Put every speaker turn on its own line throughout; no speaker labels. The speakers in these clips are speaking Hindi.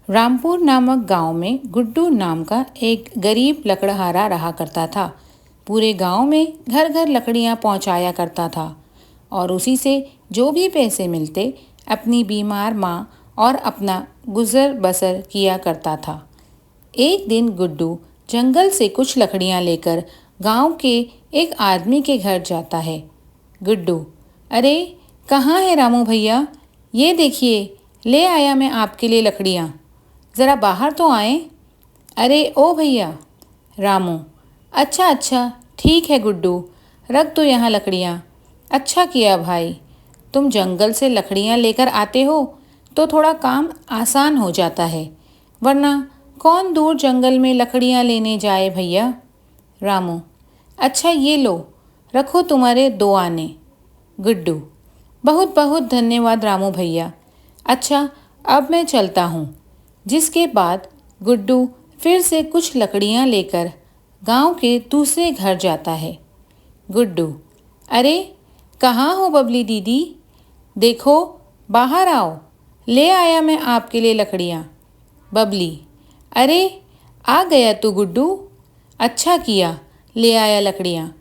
रामपुर नामक गांव में गुड्डू नाम का एक गरीब लकड़हारा रहा करता था। पूरे गांव में घर घर लकड़ियां पहुंचाया करता था और उसी से जो भी पैसे मिलते अपनी बीमार माँ और अपना गुजर बसर किया करता था। एक दिन गुड्डू जंगल से कुछ लकड़ियां लेकर गांव के एक आदमी के घर जाता है। गुड्डू, अरे कहाँ है रामू भैया? ये देखिए, ले आया मैं आपके लिए लकड़ियाँ। ज़रा बाहर तो आए। अरे ओ भैया। रामू, अच्छा अच्छा, ठीक है गुड्डू, रख दो यहाँ लकड़ियाँ। अच्छा किया भाई, तुम जंगल से लकड़ियाँ लेकर आते हो तो थोड़ा काम आसान हो जाता है, वरना कौन दूर जंगल में लकड़ियाँ लेने जाए भैया। रामू, अच्छा ये लो, रखो तुम्हारे 2 आने। गुड्डू, बहुत बहुत धन्यवाद रामू भैया। अच्छा, अब मैं चलता हूँ। जिसके बाद गुड्डू फिर से कुछ लकड़ियाँ लेकर गांव के दूसरे घर जाता है। गुड्डू, अरे कहाँ हो बबली दीदी? देखो, बाहर आओ, ले आया मैं आपके लिए लकड़ियाँ। बबली, अरे आ गया तू गुड्डू, अच्छा किया, ले आया लकड़ियाँ।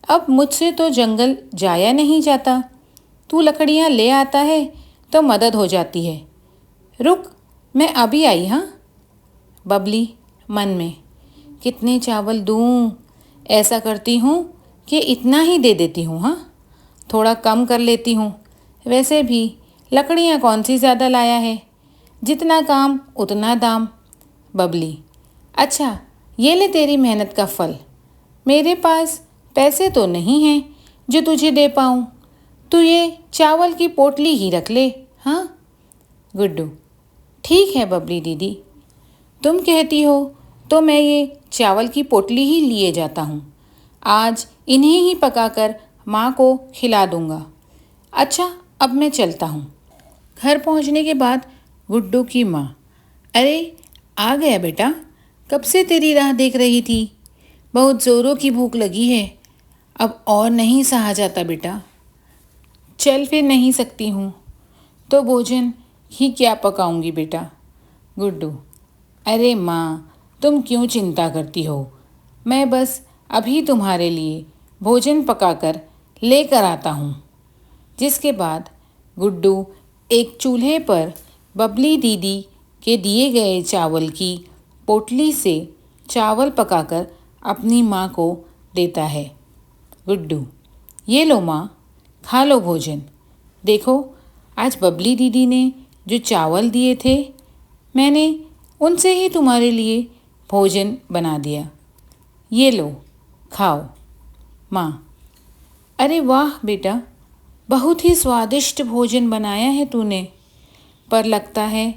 अब मुझसे तो जंगल जाया नहीं जाता, तू लकड़ियाँ ले आता है तो मदद हो जाती है। रुक, मैं अभी आई। हाँ। बबली मन में, कितने चावल दूँ? ऐसा करती हूँ कि इतना ही दे देती हूँ। हाँ, थोड़ा कम कर लेती हूँ। वैसे भी लकड़ियाँ कौन सी ज़्यादा लाया है, जितना काम उतना दाम। बबली, अच्छा ये ले तेरी मेहनत का फल। मेरे पास पैसे तो नहीं हैं जो तुझे दे पाऊँ, तू ये चावल की पोटली ही रख ले। हाँ। गुड्डू, ठीक है बबली दीदी, तुम कहती हो तो मैं ये चावल की पोटली ही लिए जाता हूँ। आज इन्हें ही पकाकर माँ को खिला दूँगा। अच्छा, अब मैं चलता हूँ। घर पहुँचने के बाद गुड्डू की माँ, अरे आ गया बेटा, कब से तेरी राह देख रही थी। बहुत ज़ोरों की भूख लगी है, अब और नहीं सहा जाता बेटा। चल फिर नहीं सकती हूँ तो भोजन ही क्या पकाऊंगी बेटा। गुड्डू, अरे माँ, तुम क्यों चिंता करती हो, मैं बस अभी तुम्हारे लिए भोजन पकाकर लेकर आता हूँ। जिसके बाद गुड्डू एक चूल्हे पर बबली दीदी के दिए गए चावल की पोटली से चावल पकाकर अपनी माँ को देता है। गुड्डू, ये लो माँ, खा लो भोजन। देखो, आज बबली दीदी ने जो चावल दिए थे, मैंने उनसे ही तुम्हारे लिए भोजन बना दिया। ये लो, खाओ। माँ, अरे वाह बेटा, बहुत ही स्वादिष्ट भोजन बनाया है तूने, पर लगता है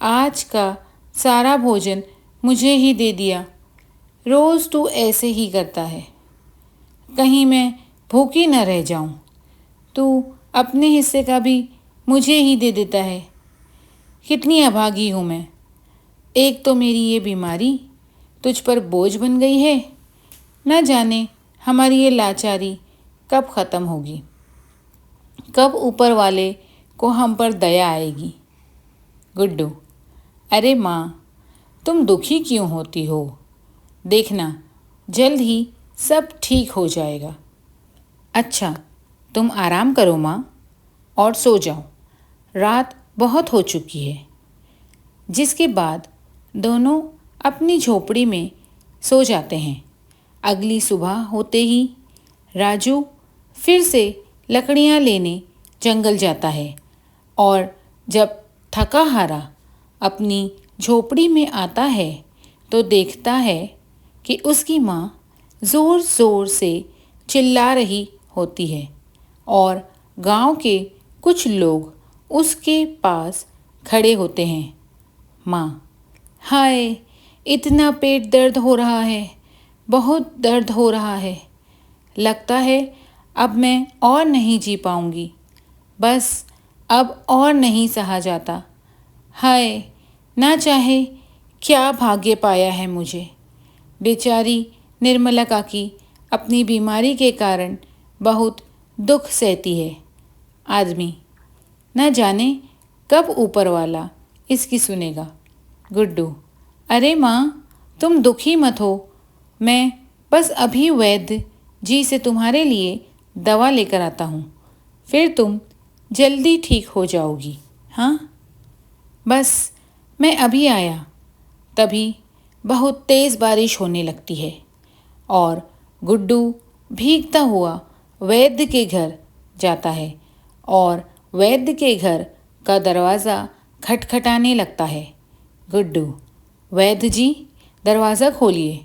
आज का सारा भोजन मुझे ही दे दिया। रोज़ तू ऐसे ही करता है, कहीं मैं भूखी न रह जाऊं। तू अपने हिस्से का भी मुझे ही दे देता है। कितनी अभागी हूँ मैं। एक तो मेरी ये बीमारी तुझ पर बोझ बन गई है, न जाने हमारी ये लाचारी कब ख़त्म होगी, कब ऊपर वाले को हम पर दया आएगी। गुड्डू, अरे माँ, तुम दुखी क्यों होती हो? देखना, जल्द ही सब ठीक हो जाएगा। अच्छा, तुम आराम करो माँ और सो जाओ, रात बहुत हो चुकी है। जिसके बाद दोनों अपनी झोपड़ी में सो जाते हैं। अगली सुबह होते ही राजू फिर से लकड़ियाँ लेने जंगल जाता है और जब थका हारा अपनी झोपड़ी में आता है तो देखता है कि उसकी माँ ज़ोर ज़ोर से चिल्ला रही होती है और गांव के कुछ लोग उसके पास खड़े होते हैं। माँ, हाय, इतना पेट दर्द हो रहा है, बहुत दर्द हो रहा है। लगता है अब मैं और नहीं जी पाऊँगी, बस अब और नहीं सहा जाता। हाय, ना चाहे क्या भाग्य पाया है मुझे। बेचारी निर्मला काकी अपनी बीमारी के कारण बहुत दुख सहती है। आदमी, न जाने कब ऊपर वाला इसकी सुनेगा। गुड्डू, अरे माँ, तुम दुखी मत हो। मैं बस अभी वैद्य जी से तुम्हारे लिए दवा लेकर आता हूँ। फिर तुम जल्दी ठीक हो जाओगी। हाँ, बस मैं अभी आया। तभी बहुत तेज़ बारिश होने लगती है और गुड्डू भीगता हुआ वैद्य के घर जाता है और वैद्य के घर का दरवाज़ा खटखटाने लगता है। गुड्डू, वैद्य जी, दरवाज़ा खोलिए।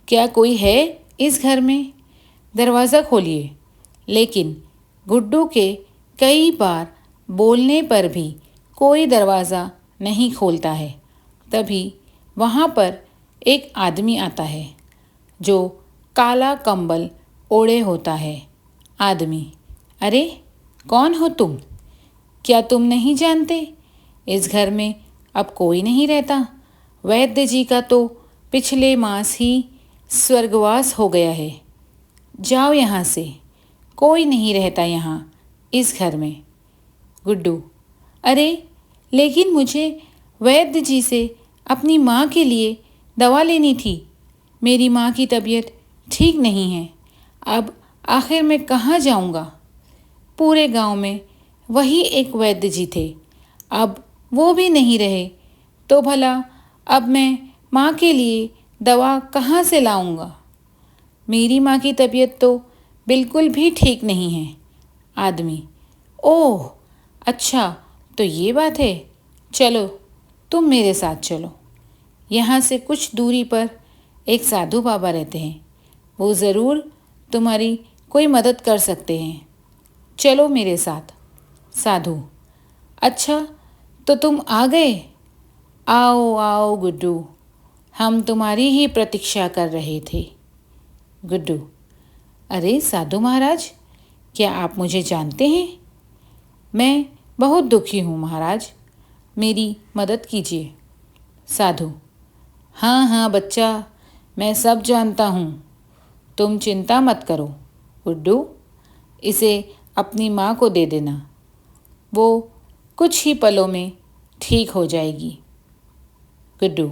क्या कोई है इस घर में? दरवाज़ा खोलिए। लेकिन गुड्डू के कई बार बोलने पर भी कोई दरवाज़ा नहीं खोलता है। तभी वहाँ पर एक आदमी आता है जो काला कंबल ओढ़े होता है। आदमी, अरे कौन हो तुम? क्या तुम नहीं जानते इस घर में अब कोई नहीं रहता? वैद्य जी का तो पिछले मास ही स्वर्गवास हो गया है। जाओ यहाँ से, कोई नहीं रहता यहाँ इस घर में। गुड्डू, अरे लेकिन मुझे वैद्य जी से अपनी माँ के लिए दवा लेनी थी। मेरी माँ की तबीयत ठीक नहीं है। अब आखिर मैं कहाँ जाऊँगा? पूरे गांव में वही एक वैद्य जी थे। अब वो भी नहीं रहे तो भला अब मैं माँ के लिए दवा कहाँ से लाऊंगा? मेरी माँ की तबीयत तो बिल्कुल भी ठीक नहीं है। आदमी, ओह अच्छा, तो ये बात है। चलो तुम मेरे साथ चलो। यहाँ से कुछ दूरी पर एक साधु बाबा रहते हैं। वो ज़रूर तुम्हारी कोई मदद कर सकते हैं। चलो मेरे साथ। साधु, अच्छा तो तुम आ गए? आओ आओ गुड्डू, हम तुम्हारी ही प्रतीक्षा कर रहे थे। गुड्डू, अरे साधु महाराज, क्या आप मुझे जानते हैं? मैं बहुत दुखी हूँ महाराज, मेरी मदद कीजिए। साधु, हाँ हाँ बच्चा, मैं सब जानता हूँ, तुम चिंता मत करो। गुड्डू, इसे अपनी माँ को दे देना, वो कुछ ही पलों में ठीक हो जाएगी। गुड्डू,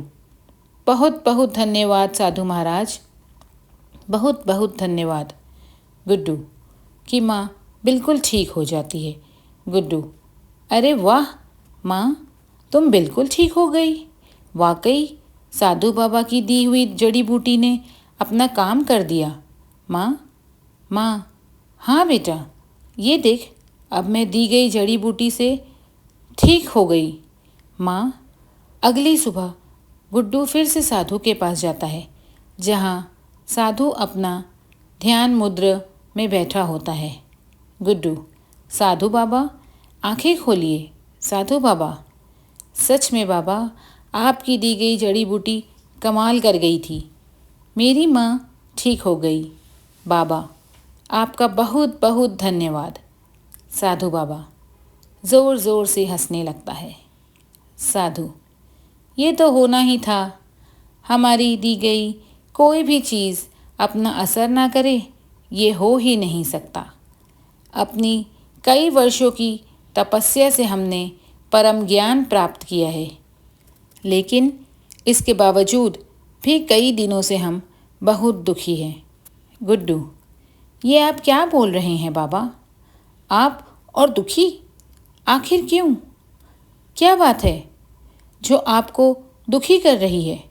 बहुत बहुत धन्यवाद साधु महाराज, बहुत बहुत धन्यवाद। गुड्डू की माँ बिल्कुल ठीक हो जाती है। गुड्डू, अरे वाह माँ, तुम बिल्कुल ठीक हो गई। वाकई साधु बाबा की दी हुई जड़ी बूटी ने अपना काम कर दिया। माँ, माँ, हाँ बेटा, ये देख, अब मैं दी गई जड़ी बूटी से ठीक हो गई। माँ, अगली सुबह गुड्डू फिर से साधु के पास जाता है, जहाँ साधु अपना ध्यान मुद्रा में बैठा होता है। गुड्डू, साधु बाबा, आंखें खोलिए। साधु बाबा, सच में बाबा, आपकी दी गई जड़ी बूटी कमाल कर गई थी। मेरी माँ ठीक हो गई। बाबा, आपका बहुत बहुत धन्यवाद। साधु बाबा ज़ोर ज़ोर से हंसने लगता है। साधु, ये तो होना ही था। हमारी दी गई कोई भी चीज़ अपना असर ना करे, ये हो ही नहीं सकता। अपनी कई वर्षों की तपस्या से हमने परम ज्ञान प्राप्त किया है, लेकिन इसके बावजूद भी कई दिनों से हम बहुत दुखी हैं। गुड्डू, ये आप क्या बोल रहे हैं बाबा? आप और दुखी? आखिर क्यों? क्या बात है जो आपको दुखी कर रही है?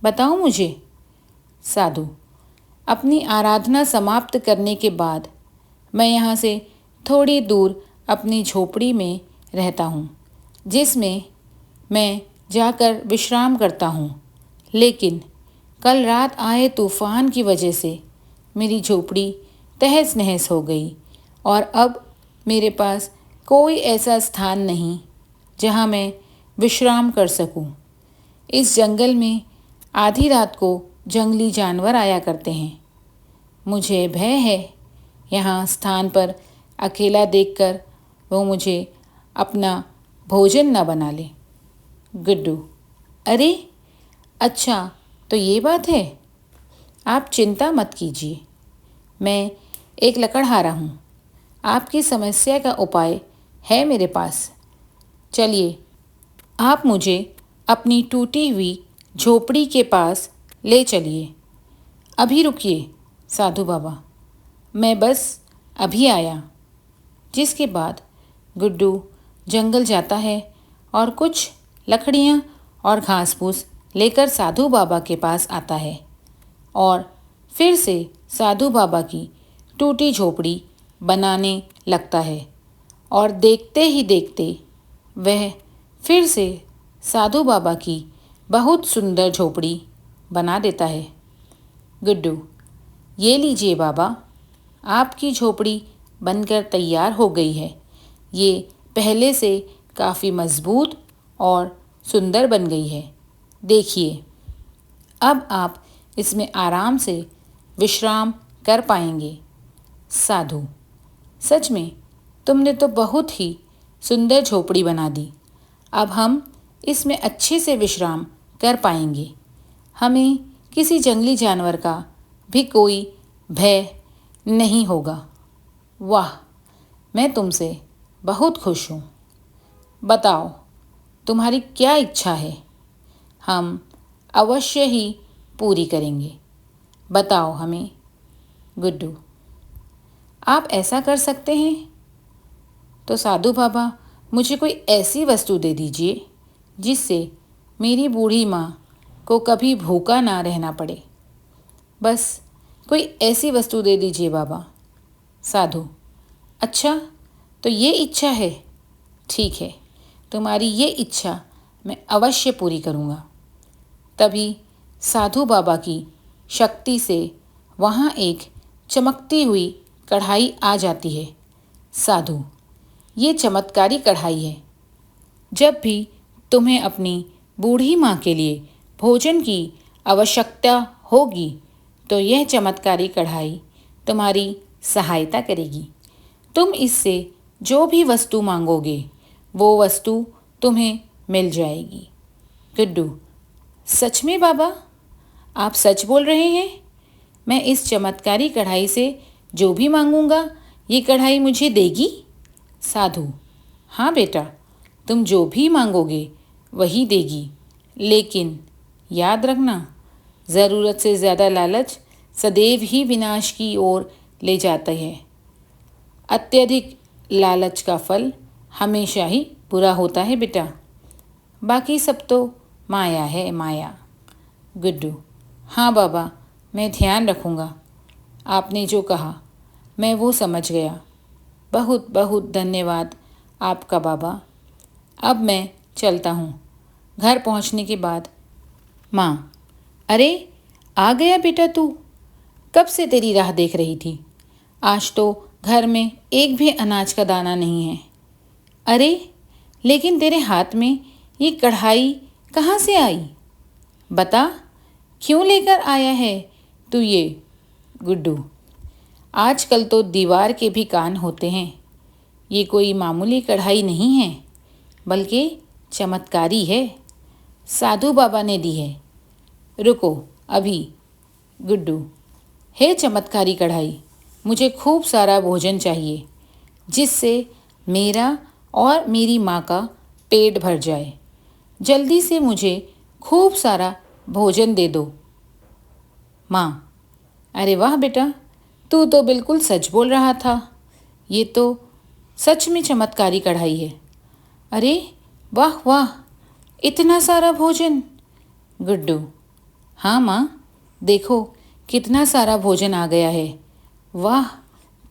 बताओ मुझे। साधु, अपनी आराधना समाप्त करने के बाद मैं यहाँ से थोड़ी दूर अपनी झोपड़ी में रहता हूँ, जिसमें मैं जाकर विश्राम करता हूँ। लेकिन कल रात आए तूफ़ान की वजह से मेरी झोपड़ी तहस नहस हो गई और अब मेरे पास कोई ऐसा स्थान नहीं जहाँ मैं विश्राम कर सकूं। इस जंगल में आधी रात को जंगली जानवर आया करते हैं। मुझे भय है यहाँ स्थान पर अकेला देखकर वो मुझे अपना भोजन न बना ले। गुड्डू, अरे अच्छा, तो ये बात है। आप चिंता मत कीजिए, मैं एक लकड़हारा हूँ। आपकी समस्या का उपाय है मेरे पास। चलिए, आप मुझे अपनी टूटी हुई झोपड़ी के पास ले चलिए। अभी रुकिए साधु बाबा, मैं बस अभी आया। जिसके बाद गुड्डू जंगल जाता है और कुछ लकड़ियाँ और घास फूस लेकर साधु बाबा के पास आता है और फिर से साधु बाबा की टूटी झोपड़ी बनाने लगता है। और देखते ही देखते वह फिर से साधु बाबा की बहुत सुंदर झोपड़ी बना देता है। गुड्डू, ये लीजिए बाबा, आपकी झोपड़ी बनकर तैयार हो गई है। ये पहले से काफ़ी मज़बूत और सुंदर बन गई है। देखिए, अब आप इसमें आराम से विश्राम कर पाएंगे। साधु, सच में तुमने तो बहुत ही सुंदर झोपड़ी बना दी। अब हम इसमें अच्छे से विश्राम कर पाएंगे। हमें किसी जंगली जानवर का भी कोई भय नहीं होगा। वाह, मैं तुमसे बहुत खुश हूँ। बताओ, तुम्हारी क्या इच्छा है? हम अवश्य ही पूरी करेंगे। बताओ हमें। गुड्डू, आप ऐसा कर सकते हैं तो साधु बाबा, मुझे कोई ऐसी वस्तु दे दीजिए जिससे मेरी बूढ़ी माँ को कभी भूखा ना रहना पड़े। बस कोई ऐसी वस्तु दे दीजिए बाबा। साधु, अच्छा, तो ये इच्छा है? ठीक है, तुम्हारी ये इच्छा मैं अवश्य पूरी करूँगा। तभी साधु बाबा की शक्ति से वहाँ एक चमकती हुई कढ़ाई आ जाती है। साधु, ये चमत्कारी कढ़ाई है। जब भी तुम्हें अपनी बूढ़ी माँ के लिए भोजन की आवश्यकता होगी तो यह चमत्कारी कढ़ाई तुम्हारी सहायता करेगी। तुम इससे जो भी वस्तु मांगोगे वो वस्तु तुम्हें मिल जाएगी। गुड्डू, सच में बाबा, आप सच बोल रहे हैं? मैं इस चमत्कारी कढ़ाई से जो भी मांगूंगा ये कढ़ाई मुझे देगी? साधु, हाँ बेटा, तुम जो भी मांगोगे वही देगी, लेकिन याद रखना, ज़रूरत से ज़्यादा लालच सदैव ही विनाश की ओर ले जाता है। अत्यधिक लालच का फल हमेशा ही बुरा होता है बेटा। बाकी सब तो माया है, माया। गुड्डू, हाँ बाबा, मैं ध्यान रखूँगा। आपने जो कहा मैं वो समझ गया। बहुत बहुत धन्यवाद आपका बाबा। अब मैं चलता हूँ। घर पहुँचने के बाद माँ, अरे आ गया बेटा तू? कब से तेरी राह देख रही थी। आज तो घर में एक भी अनाज का दाना नहीं है। अरे लेकिन तेरे हाथ में ये कढ़ाई कहाँ से आई? बता, क्यों लेकर आया है तू ये? गुड्डू, आजकल तो दीवार के भी कान होते हैं। ये कोई मामूली कढ़ाई नहीं है, बल्कि चमत्कारी है। साधु बाबा ने दी है। रुको अभी। गुड्डू, हे चमत्कारी कढ़ाई, मुझे खूब सारा भोजन चाहिए जिससे मेरा और मेरी माँ का पेट भर जाए। जल्दी से मुझे खूब सारा भोजन दे दो। माँ, अरे वाह बेटा, तू तो बिल्कुल सच बोल रहा था। ये तो सच में चमत्कारी कढ़ाई है। अरे वाह वाह, इतना सारा भोजन। गुड्डू, हाँ माँ, देखो कितना सारा भोजन आ गया है। वाह,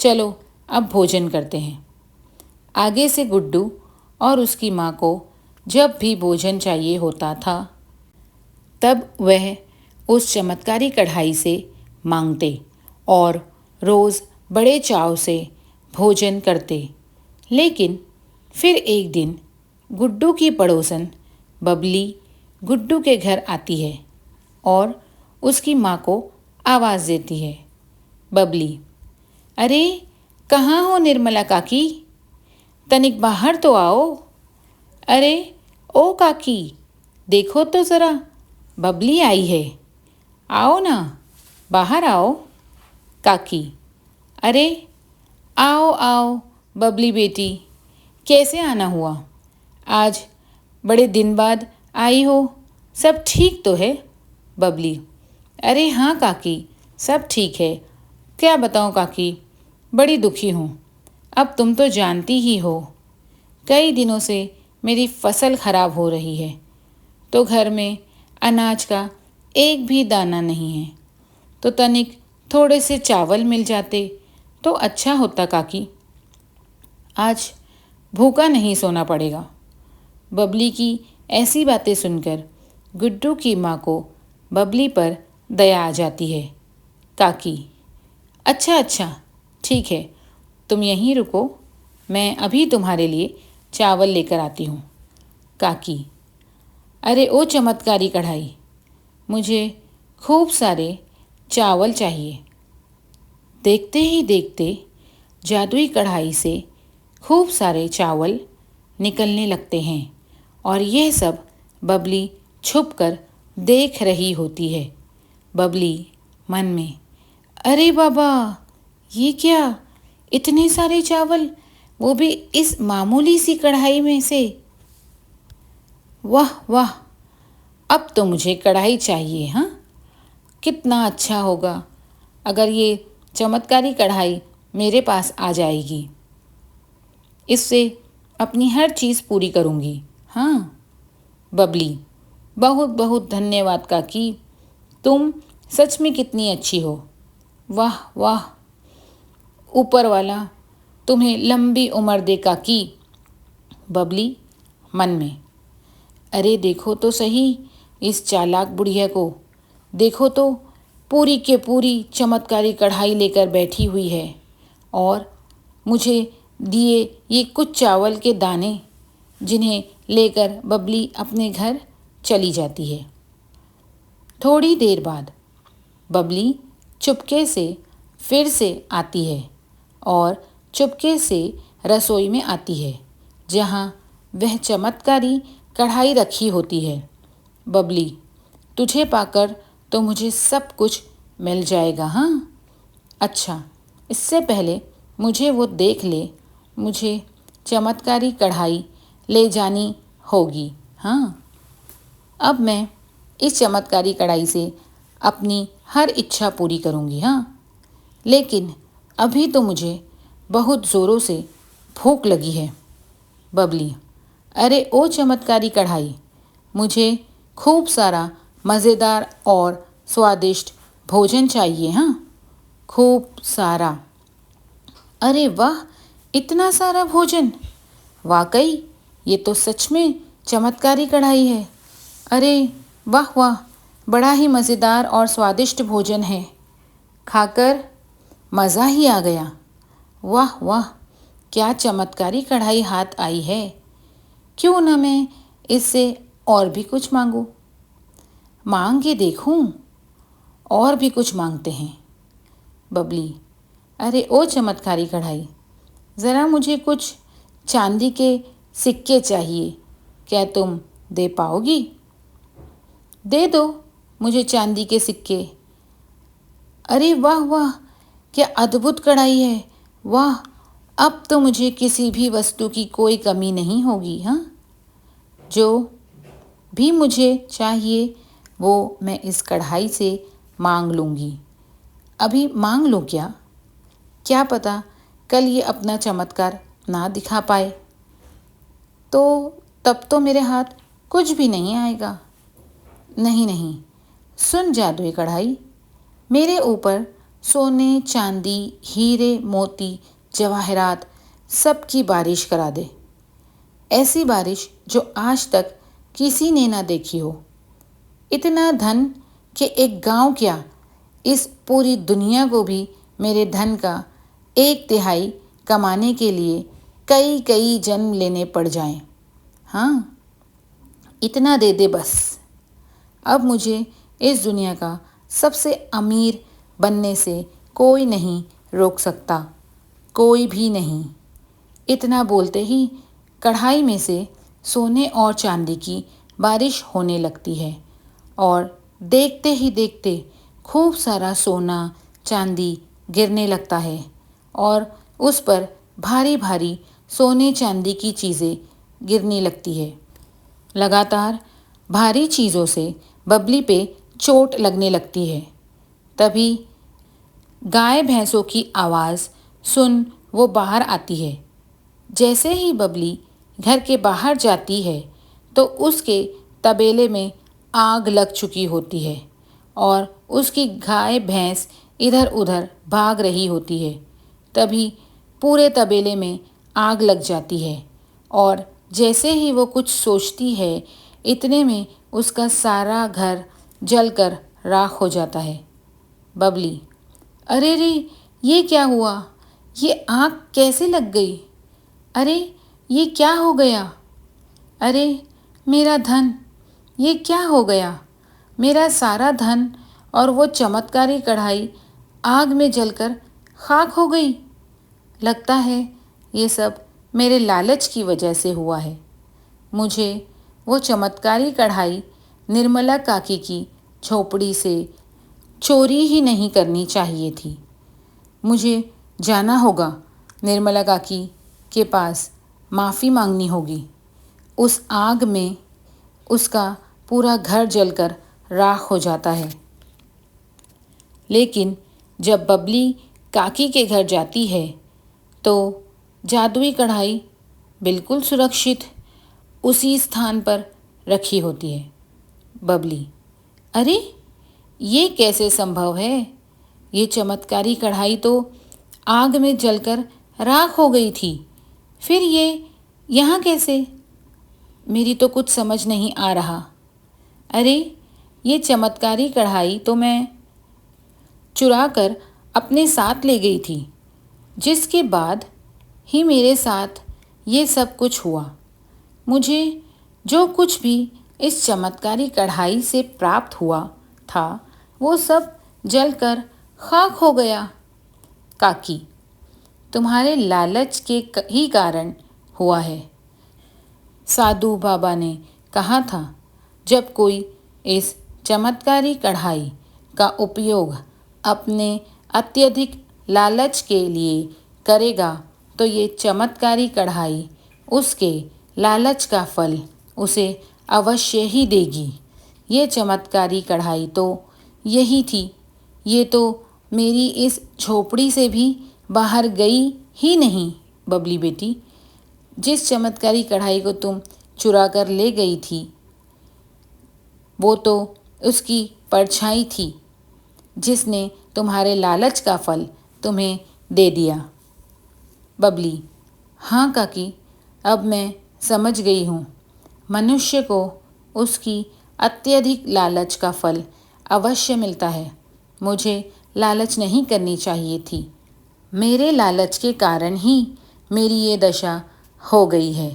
चलो अब भोजन करते हैं। आगे से गुड्डू और उसकी माँ को जब भी भोजन चाहिए होता था तब वह उस चमत्कारी कढ़ाई से मांगते और रोज़ बड़े चाव से भोजन करते। लेकिन फिर एक दिन गुड्डू की पड़ोसन बबली गुड्डू के घर आती है और उसकी माँ को आवाज़ देती है। बबली, अरे कहाँ हो निर्मला काकी, तनिक बाहर तो आओ। अरे ओ काकी, देखो तो ज़रा, बबली आई है, आओ ना, बाहर आओ। काकी, अरे आओ आओ बबली बेटी, कैसे आना हुआ? आज बड़े दिन बाद आई हो, सब ठीक तो है? बबली: अरे हाँ काकी, सब ठीक है। क्या बताऊँ काकी, बड़ी दुखी हूँ। अब तुम तो जानती ही हो, कई दिनों से मेरी फसल खराब हो रही है, तो घर में अनाज का एक भी दाना नहीं है। तो तनिक थोड़े से चावल मिल जाते तो अच्छा होता काकी। आज भूखा नहीं सोना पड़ेगा। बबली की ऐसी बातें सुनकर गुड्डू की माँ को बबली पर दया आ जाती है। काकी: अच्छा अच्छा, ठीक है, तुम यहीं रुको, मैं अभी तुम्हारे लिए चावल लेकर आती हूँ। काकी: अरे ओ चमत्कारी कढ़ाई, मुझे खूब सारे चावल चाहिए। देखते ही देखते जादुई कढ़ाई से खूब सारे चावल निकलने लगते हैं और यह सब बबली छुपकर देख रही होती है। बबली मन में: अरे बाबा, ये क्या, इतने सारे चावल, वो भी इस मामूली सी कढ़ाई में से। वाह वाह, अब तो मुझे कढ़ाई चाहिए। हाँ, कितना अच्छा होगा अगर ये चमत्कारी कढ़ाई मेरे पास आ जाएगी। इससे अपनी हर चीज़ पूरी करूँगी। हाँ। बबली: बहुत बहुत धन्यवाद काकी, तुम सच में कितनी अच्छी हो। वाह वाह, ऊपर वाला तुम्हें लंबी उम्र दे काकी। बबली मन में: अरे देखो तो सही इस चालाक बुढ़िया को, देखो तो पूरी के पूरी चमत्कारी कढ़ाई लेकर बैठी हुई है और मुझे दिए ये कुछ चावल के दाने, जिन्हें लेकर बबली अपने घर चली जाती है। थोड़ी देर बाद बबली चुपके से फिर से आती है और चुपके से रसोई में आती है, जहाँ वह चमत्कारी कढ़ाई रखी होती है। बबली: तुझे पाकर तो मुझे सब कुछ मिल जाएगा। हाँ, अच्छा, इससे पहले मुझे वो देख ले, मुझे चमत्कारी कढ़ाई ले जानी होगी। हाँ, अब मैं इस चमत्कारी कढ़ाई से अपनी हर इच्छा पूरी करूँगी। हाँ, लेकिन अभी तो मुझे बहुत ज़ोरों से भूख लगी है। बबली: अरे ओ चमत्कारी कढ़ाई, मुझे खूब सारा मज़ेदार और स्वादिष्ट भोजन चाहिए। हाँ, खूब सारा। अरे वाह, इतना सारा भोजन! वाकई ये तो सच में चमत्कारी कढ़ाई है। अरे वाह वाह, बड़ा ही मज़ेदार और स्वादिष्ट भोजन है, खाकर मज़ा ही आ गया। वाह वाह, क्या चमत्कारी कढ़ाई हाथ आई है। क्यों ना मैं इससे और भी कुछ मांगूं, मांग के देखूं, और भी कुछ मांगते हैं। बबली: अरे ओ चमत्कारी कढ़ाई, ज़रा मुझे कुछ चांदी के सिक्के चाहिए, क्या तुम दे पाओगी? दे दो मुझे चांदी के सिक्के। अरे वाह वाह, क्या अद्भुत कढ़ाई है। वाह, अब तो मुझे किसी भी वस्तु की कोई कमी नहीं होगी। हाँ, जो भी मुझे चाहिए वो मैं इस कढ़ाई से मांग लूँगी। अभी मांग लूँ क्या? क्या पता कल ये अपना चमत्कार ना दिखा पाए, तो तब तो मेरे हाथ कुछ भी नहीं आएगा। नहीं नहीं, सुन जादुई कढ़ाई, मेरे ऊपर सोने, चांदी, हीरे, मोती, जवाहरात सब की बारिश करा दे। ऐसी बारिश जो आज तक किसी ने ना देखी हो। इतना धन कि एक गांव क्या, इस पूरी दुनिया को भी मेरे धन का 1/3 कमाने के लिए कई कई जन्म लेने पड़ जाएं। हाँ, इतना दे दे बस। अब मुझे इस दुनिया का सबसे अमीर बनने से कोई नहीं रोक सकता, कोई भी नहीं। इतना बोलते ही कढ़ाई में से सोने और चांदी की बारिश होने लगती है और देखते ही देखते खूब सारा सोना, चांदी गिरने लगता है और उस पर भारी भारी सोने चांदी की चीज़ें गिरने लगती है। लगातार भारी चीज़ों से बबली पे चोट लगने लगती है। तभी गाय भैंसों की आवाज़ सुन वो बाहर आती है। जैसे ही बबली घर के बाहर जाती है तो उसके तबेले में आग लग चुकी होती है और उसकी गाय भैंस इधर उधर भाग रही होती है। तभी पूरे तबेले में आग लग जाती है और जैसे ही वो कुछ सोचती है, इतने में उसका सारा घर जलकर राख हो जाता है। बबली, अरे रे, ये क्या हुआ? ये आग कैसे लग गई? अरे, ये क्या हो गया? अरे, मेरा धन, ये क्या हो गया? मेरा सारा धन और वो चमत्कारी कढ़ाई आग में जलकर खाक हो गई। लगता है ये सब मेरे लालच की वजह से हुआ है। मुझे वो चमत्कारी कढ़ाई निर्मला काकी की झोपड़ी से चोरी ही नहीं करनी चाहिए थी। मुझे जाना होगा निर्मला काकी के पास, माफ़ी मांगनी होगी। उस आग में उसका पूरा घर जलकर राख हो जाता है। लेकिन जब बबली काकी के घर जाती है तो जादुई कढ़ाई बिल्कुल सुरक्षित उसी स्थान पर रखी होती है। बबली, अरे, ये कैसे संभव है? ये चमत्कारी कढ़ाई तो आग में जलकर राख हो गई थी। फिर ये यहाँ कैसे? मेरी तो कुछ समझ नहीं आ रहा। अरे, ये चमत्कारी कढ़ाई तो मैं चुरा कर अपने साथ ले गई थी, जिसके बाद ही मेरे साथ ये सब कुछ हुआ। मुझे जो कुछ भी इस चमत्कारी कढ़ाई से प्राप्त हुआ था, वो सब जलकर खाक हो गया। काकी, तुम्हारे लालच के ही कारण हुआ है। साधु बाबा ने कहा था, जब कोई इस चमत्कारी कढ़ाई का उपयोग अपने अत्यधिक लालच के लिए करेगा तो ये चमत्कारी कढ़ाई उसके लालच का फल उसे अवश्य ही देगी। ये चमत्कारी कढ़ाई तो यही थी। ये तो मेरी इस झोपड़ी से भी बाहर गई ही नहीं। बबली बेटी, जिस चमत्कारी कढ़ाई को तुम चुरा कर ले गई थी, वो तो उसकी परछाई थी जिसने तुम्हारे लालच का फल तुम्हें दे दिया। बबली, हाँ काकी, अब मैं समझ गई हूँ। मनुष्य को उसकी अत्यधिक लालच का फल अवश्य मिलता है। मुझे लालच नहीं करनी चाहिए थी। मेरे लालच के कारण ही मेरी ये दशा हो गई है।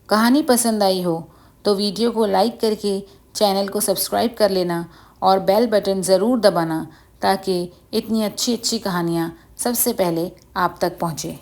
कहानी पसंद आई हो तो वीडियो को लाइक करके चैनल को सब्सक्राइब कर लेना और बेल बटन ज़रूर दबाना ताकि इतनी अच्छी अच्छी कहानियाँ सबसे पहले आप तक पहुँचे।